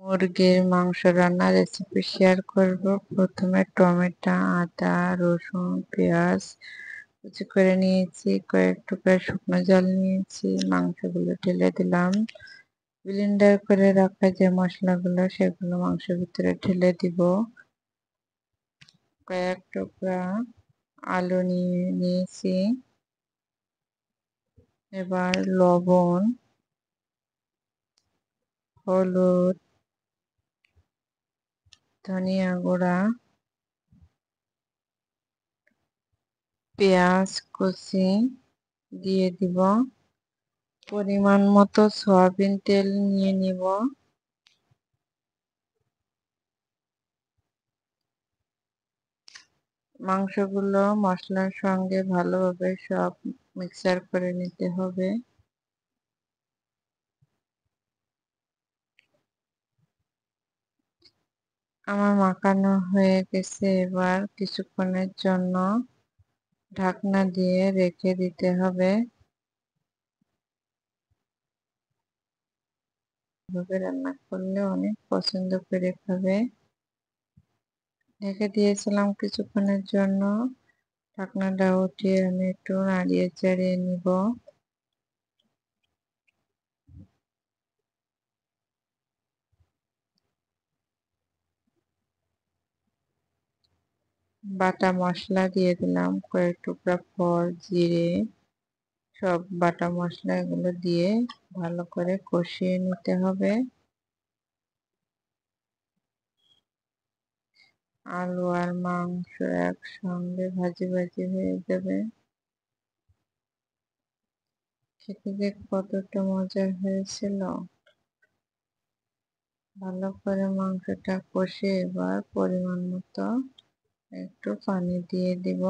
মুরগির মাংস রান্নার রেসিপি শেয়ার করব। প্রথমে টমেটো, আদা, রসুন, পেঁয়াজ কুচি করে নিয়েছি। কয়েক টুকরা শুকনো জল নিয়েছি। মাংসগুলো ঢেলে দিলাম। ব্লেন্ডার করে রাখা যে মশলাগুলো সেগুলো মাংসের ভিতরে ঢেলে দিব। কয়েক টুকরা আলু নিয়েছি। এবার লবণ, হলুদ, ধনিয়া গুঁড়া, পেঁয়াজ কুচি দিয়ে দিব। পরিমাণ মতো সয়াবিন তেল নিয়ে নিব। মাংসগুলো মশলার সঙ্গে ভালোভাবে সব মিক্সার করে নিতে হবে। আমার মাখানো হয়ে গেছে। এবার কিছুক্ষণের জন্য ঢাকনা দিয়ে রেখে দিতে হবে। এভাবে রান্না করলে অনেক পছন্দ করে খাবে। ঢেকে দিয়েছিলাম কিছুক্ষণের জন্য। ঢাকনাটা উঠিয়ে আমি একটু নাড়িয়ে চাড়িয়ে নিব। বাটা মশলা দিয়ে দিলাম, কয়েক টুকরা ফল, জিরে, সব বাটা মশলা এগুলো দিয়ে ভালো করে কষিয়ে নিতে হবে। আলু আর মাংস একসঙ্গে ভাজি ভাজি হয়ে যাবে। খেতে যে কতটা মজার হয়েছিল। ভালো করে মাংসটা কষে এবার পরিমাণ মতো একটু পানি দিয়ে দিব।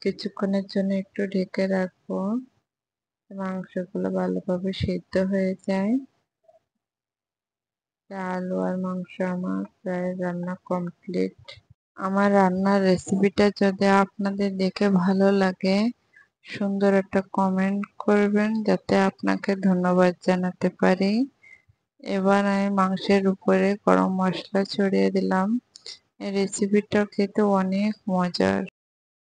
কিছুক্ষণের জন্য একটু ঢেকে রাখবো। মাংসগুলো ভালোভাবে সিদ্ধ হয়ে যায়। আলু আর মাংস আমার প্রায় রান্না কমপ্লিট। আমার রান্নার রেসিপিটা যদি আপনাদের দেখে ভালো লাগে, সুন্দর একটা কমেন্ট করবেন যাতে আপনাকে ধন্যবাদ জানাতে পারি। এবার আমি মাংসের উপরে গরম মশলা ছড়িয়ে দিলাম। এই রেসিপিটা খেতে অনেক মজার।